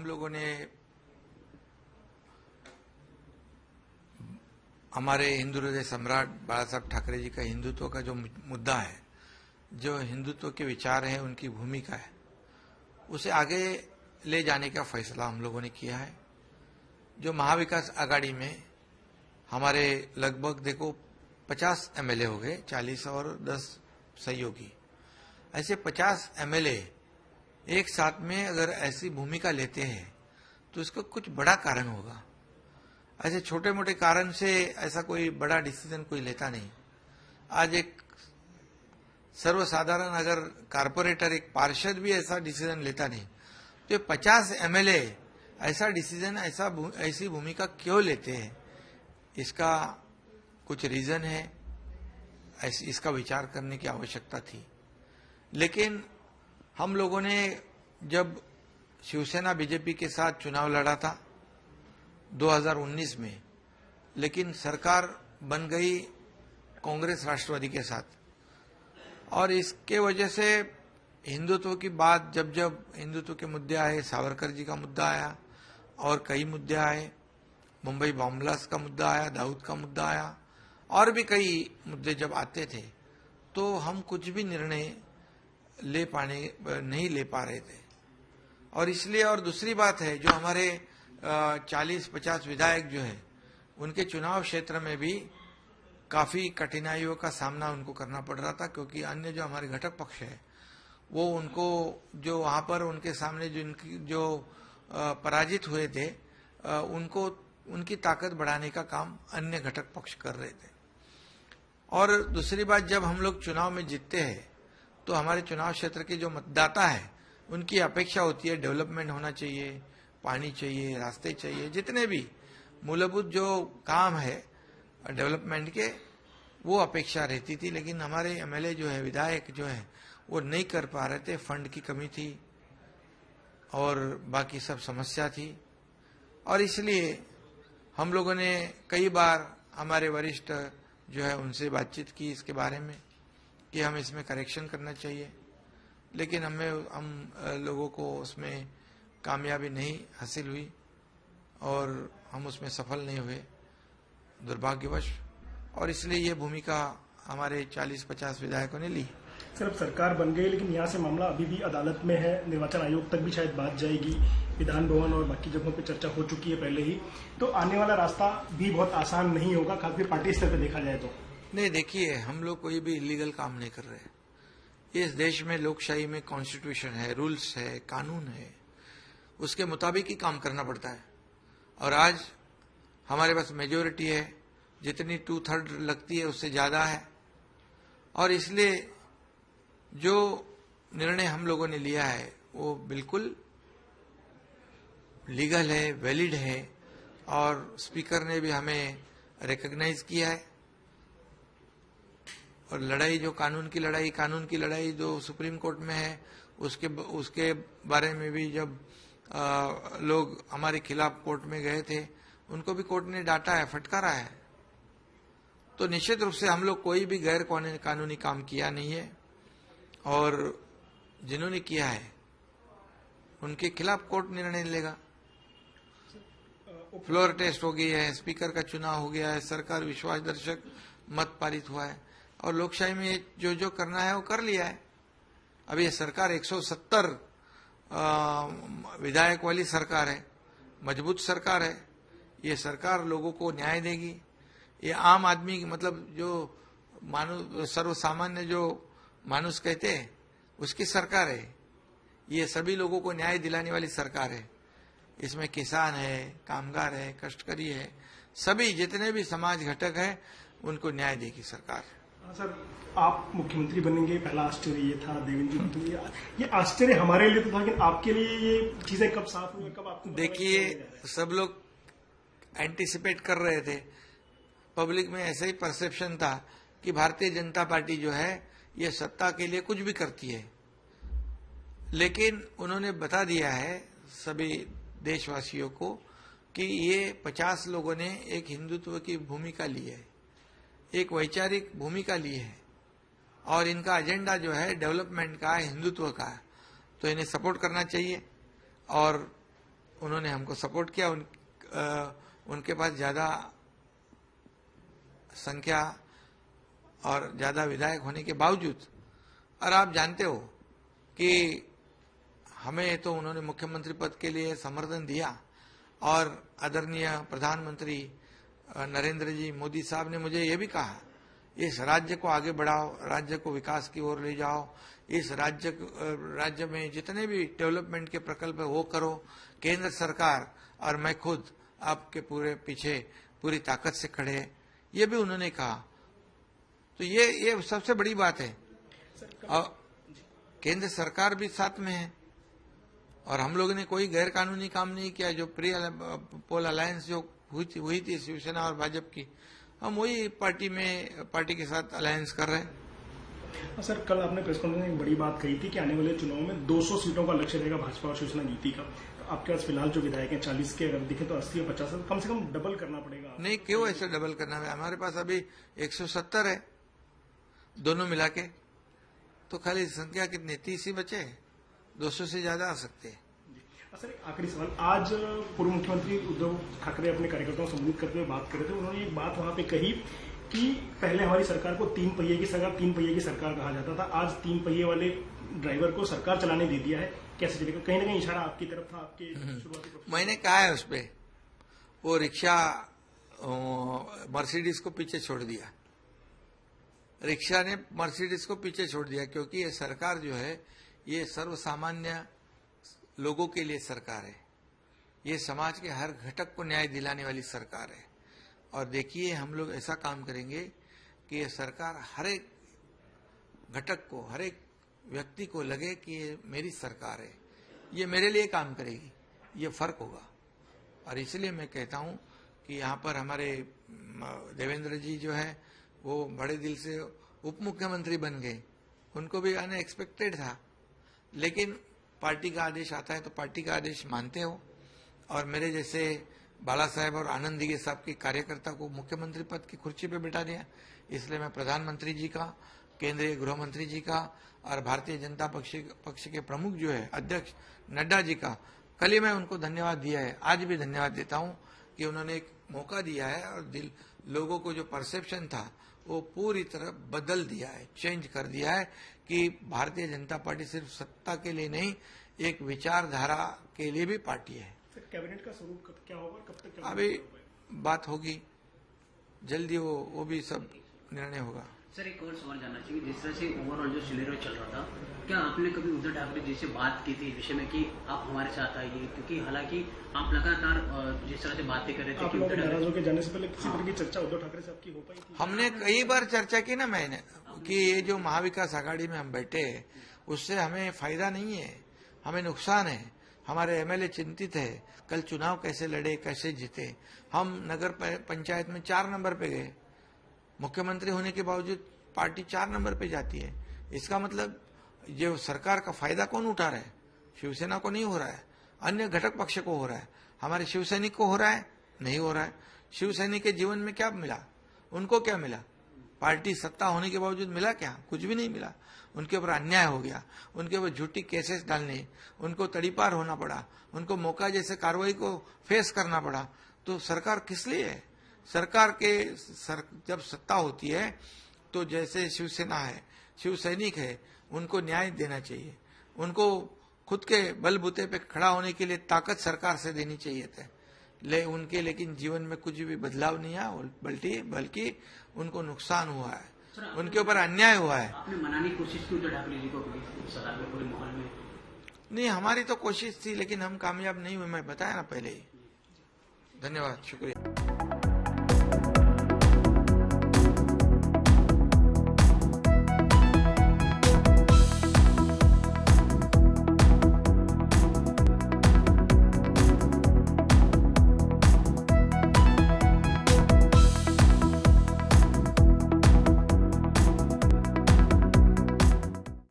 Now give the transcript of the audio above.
लोगों ने हमारे हिंदू हृदय सम्राट बाला साहब ठाकरे जी का हिंदुत्व का जो मुद्दा है, जो हिंदुत्व के विचार हैं, उनकी भूमिका है, उसे आगे ले जाने का फैसला हम लोगों ने किया है। जो महाविकास आघाड़ी में हमारे लगभग देखो 50 एमएलए हो गए, 40 और 10 सहयोगी, ऐसे 50 एमएलए एक साथ में अगर ऐसी भूमिका लेते हैं तो इसका कुछ बड़ा कारण होगा। ऐसे छोटे मोटे कारण से ऐसा कोई बड़ा डिसीजन कोई लेता नहीं। आज एक सर्वसाधारण अगर कारपोरेटर, एक पार्षद भी ऐसा डिसीजन लेता नहीं, तो 50 एमएलए ऐसा डिसीजन, ऐसी भूमिका क्यों लेते हैं, इसका कुछ रीजन है, इसका विचार करने की आवश्यकता थी। लेकिन हम लोगों ने जब शिवसेना बीजेपी के साथ चुनाव लड़ा था 2019 में, लेकिन सरकार बन गई कांग्रेस राष्ट्रवादी के साथ, और इसके वजह से हिंदुत्व की बात जब जब हिंदुत्व के मुद्दे आए, सावरकर जी का मुद्दा आया और कई मुद्दे आए, मुंबई बॉम्ब ब्लास्ट का मुद्दा आया, दाऊद का मुद्दा आया, और भी कई मुद्दे जब आते थे तो हम कुछ भी निर्णय नहीं ले पा रहे थे। और इसलिए, और दूसरी बात है, जो हमारे 40-50 विधायक जो है, उनके चुनाव क्षेत्र में भी काफी कठिनाइयों का सामना उनको करना पड़ रहा था, क्योंकि अन्य जो हमारे घटक पक्ष है वो उनको जो वहां पर उनके सामने जो पराजित हुए थे, उनको उनकी ताकत बढ़ाने का काम अन्य घटक पक्ष कर रहे थे। और दूसरी बात, जब हम लोग चुनाव में जीतते हैं तो हमारे चुनाव क्षेत्र के जो मतदाता है उनकी अपेक्षा होती है डेवलपमेंट होना चाहिए, पानी चाहिए, रास्ते चाहिए, जितने भी मूलभूत जो काम है डेवलपमेंट के, वो अपेक्षा रहती थी। लेकिन हमारे एमएलए जो है, विधायक जो है, वो नहीं कर पा रहे थे। फंड की कमी थी और बाकी सब समस्या थी, और इसलिए हम लोगों ने कई बार हमारे वरिष्ठ जो है उनसे बातचीत की इसके बारे में कि हम इसमें करेक्शन करना चाहिए, लेकिन हम लोगों को उसमें कामयाबी नहीं हासिल हुई और हम उसमें सफल नहीं हुए, दुर्भाग्यवश। और इसलिए ये भूमिका हमारे 40-50 विधायकों ने ली। सर, अब सरकार बन गई, लेकिन यहाँ से मामला अभी भी अदालत में है, निर्वाचन आयोग तक भी शायद बात जाएगी, विधान भवन और बाकी जगहों पे चर्चा हो चुकी है पहले ही, तो आने वाला रास्ता भी बहुत आसान नहीं होगा, खासकर पार्टी स्तर पर देखा जाए तो। नहीं, देखिए, हम लोग कोई भी इलीगल काम नहीं कर रहे। इस देश में लोकशाही में कॉन्स्टिट्यूशन है, रूल्स है, कानून है, उसके मुताबिक ही काम करना पड़ता है। और आज हमारे पास मेजोरिटी है, जितनी 2/3 लगती है उससे ज्यादा है, और इसलिए जो निर्णय हम लोगों ने लिया है वो बिल्कुल लीगल है, वैलिड है, और स्पीकर ने भी हमें रिकॉग्नाइज किया है। और लड़ाई जो कानून की लड़ाई जो सुप्रीम कोर्ट में है, उसके बारे में भी जब लोग हमारे खिलाफ कोर्ट में गए थे, उनको भी कोर्ट ने डांटा है, फटकारा है। तो निश्चित रूप से हम लोग कोई भी गैर कानूनी काम किया नहीं है, और जिन्होंने किया है उनके खिलाफ कोर्ट निर्णय लेगा। फ्लोर टेस्ट हो गई है, स्पीकर का चुनाव हो गया है, सरकार विश्वासदर्शक मत पारित हुआ है, और लोकशाही में जो जो करना है वो कर लिया है। अब ये सरकार 170 विधायक वाली सरकार है, मजबूत सरकार है। ये सरकार लोगों को न्याय देगी। ये आम आदमी, मतलब जो सर्वसामान्य जो मानुष कहते हैं, उसकी सरकार है। ये सभी लोगों को न्याय दिलाने वाली सरकार है। इसमें किसान है, कामगार है, कष्टकरी है, सभी जितने भी समाज घटक है, उनको न्याय देगी सरकार। सर, आप मुख्यमंत्री बनेंगे, पहला आश्चर्य ये था, देवेंद्र जी, ये आश्चर्य हमारे लिए तो था, लेकिन आपके लिए ये चीजें कब साफ हुई, कब आपको? देखिए, सब लोग एंटिसिपेट कर रहे थे, पब्लिक में ऐसा ही परसेप्शन था कि भारतीय जनता पार्टी जो है ये सत्ता के लिए कुछ भी करती है, लेकिन उन्होंने बता दिया है सभी देशवासियों को कि ये 50 लोगों ने एक हिंदुत्व की भूमिका ली है, एक वैचारिक भूमिका ली है, और इनका एजेंडा जो है डेवलपमेंट का, हिंदुत्व का, तो इन्हें सपोर्ट करना चाहिए। और उन्होंने हमको सपोर्ट किया। उनके पास ज्यादा संख्या और ज्यादा विधायक होने के बावजूद, और आप जानते हो कि हमें तो उन्होंने मुख्यमंत्री पद के लिए समर्थन दिया, और आदरणीय प्रधानमंत्री नरेंद्र जी मोदी साहब ने मुझे ये भी कहा, इस राज्य को आगे बढ़ाओ, राज्य को विकास की ओर ले जाओ, इस राज्य में जितने भी डेवलपमेंट के प्रकल्प है वो करो। केंद्र सरकार और मैं खुद आपके पूरे पीछे पूरी ताकत से खड़े हैं, ये भी उन्होंने कहा। तो ये सबसे बड़ी बात है। और केंद्र सरकार भी साथ में है, और हम लोगों ने कोई गैर कानूनी काम नहीं किया। जो प्री पोल अलायंस जो हुई थी शिवसेना और भाजपा की, हम वही पार्टी के साथ अलायंस कर रहे हैं। सर, कल आपने प्रेस कॉन्फ्रेंस में एक बड़ी बात कही थी कि आने वाले चुनाव में 200 सीटों का लक्ष्य रहेगा भाजपा और शिवसेना युति का। तो आपके पास फिलहाल जो विधायक हैं 40 के, अगर दिखे तो 80 या 50, कम से कम डबल करना पड़ेगा। नहीं, क्यों ऐसे डबल करना है? हमारे पास अभी 170 है दोनों मिला के, तो खाली संख्या कितनी 30 ही बचे, 200 से ज्यादा आ सकते हैं। सर, एक आखिरी सवाल, आज पूर्व मुख्यमंत्री उद्धव ठाकरे अपने कार्यकर्ताओं को संबोधित करते हुए बात कर रहे थे। उन्होंने एक बात वहां पे कही कि पहले हमारी सरकार को 3 पहिए की सरकार कहा जाता था, आज 3 पहिए वाले ड्राइवर को सरकार चलाने दे दिया है, कैसे चलेगा? कहीं ना कहीं इशारा आपकी तरफ था, आपके शुरुआती। मैंने कहा है उस पर, वो रिक्शा मर्सिडीज को पीछे छोड़ दिया, रिक्शा ने मर्सिडीज को पीछे छोड़ दिया, क्योंकि ये सरकार जो है ये सर्वसामान्य लोगों के लिए सरकार है। ये समाज के हर घटक को न्याय दिलाने वाली सरकार है। और देखिए, हम लोग ऐसा काम करेंगे कि ये सरकार हर एक घटक को, हर एक व्यक्ति को लगे कि ये मेरी सरकार है, ये मेरे लिए काम करेगी, ये फर्क होगा। और इसलिए मैं कहता हूं कि यहाँ पर हमारे देवेंद्र जी जो है वो बड़े दिल से उप मुख्यमंत्री बन गए, उनको भी अनएक्सपेक्टेड था, लेकिन पार्टी का आदेश आता है तो पार्टी का आदेश मानते हो। और मेरे जैसे बाला साहेब और आनंद दिगे साहब के कार्यकर्ता को मुख्यमंत्री पद की कुर्सी पे बिठा दिया। इसलिए मैं प्रधानमंत्री जी का, केंद्रीय गृह मंत्री जी का और भारतीय जनता पक्ष के प्रमुख जो है अध्यक्ष नड्डा जी का, कल ही मैं उनको धन्यवाद दिया है, आज भी धन्यवाद देता हूं कि उन्होंने एक मौका दिया है और लोगों को जो परसेप्शन था वो पूरी तरह बदल दिया है, चेंज कर दिया है कि भारतीय जनता पार्टी सिर्फ सत्ता के लिए नहीं, एक विचारधारा के लिए भी पार्टी है। कैबिनेट का स्वरूप क्या होगा, कब तक? अभी बात होगी, जल्दी वो भी सब निर्णय होगा। सर, एक और सवाल जानना चाहिए, जिस तरह से ओवरऑल जो सिनेरियो चल रहा था, क्या आपने कभी उद्धव ठाकरे जी से बात की थी विषय में कि आप हमारे साथ आइए? क्योंकि हालांकि आप लगातार जिस तरह से बातें कर रहे थे कि नाराज होकर जाने से पहले किसी तरह की चर्चा उद्धव ठाकरे से आपकी हो पाई थी? हमने कई बार चर्चा की ना मैंने, कि ये जो महाविकास आघाड़ी में हम बैठे उससे हमें फायदा नहीं है, हमें नुकसान है, हमारे एमएलए चिंतित है, कल चुनाव कैसे लड़े, कैसे जीते। हम नगर पंचायत में 4 नंबर पे गए, मुख्यमंत्री होने के बावजूद पार्टी 4 नंबर पे जाती है। इसका मतलब जो सरकार का फायदा कौन उठा रहा है? शिवसेना को नहीं हो रहा है, अन्य घटक पक्ष को हो रहा है। हमारे शिवसैनिक को हो रहा है? नहीं हो रहा है। शिवसैनिक के जीवन में क्या मिला? उनको क्या मिला? पार्टी सत्ता होने के बावजूद मिला क्या? कुछ भी नहीं मिला। उनके ऊपर अन्याय हो गया, उनके ऊपर झूठी केसेस डालने, उनको तड़ीपार होना पड़ा, उनको मौका जैसे कार्रवाई को फेस करना पड़ा। तो सरकार किस लिए है? सरकार के जब सत्ता होती है तो जैसे शिवसेना है, शिव सैनिक है, उनको न्याय देना चाहिए, उनको खुद के बलबूते पे खड़ा होने के लिए ताकत सरकार से देनी चाहिए थे। लेकिन जीवन में कुछ भी बदलाव नहीं आया, बल्कि उनको नुकसान हुआ है, उनके ऊपर अन्याय हुआ है। आपने मनाने की कोशिश की उद्धव ठाकरे जी को सरकार में, पूरे माहौल में? नहीं, हमारी तो कोशिश थी, लेकिन हम कामयाब नहीं हुए, मैं बताया ना पहले ही। धन्यवाद, शुक्रिया।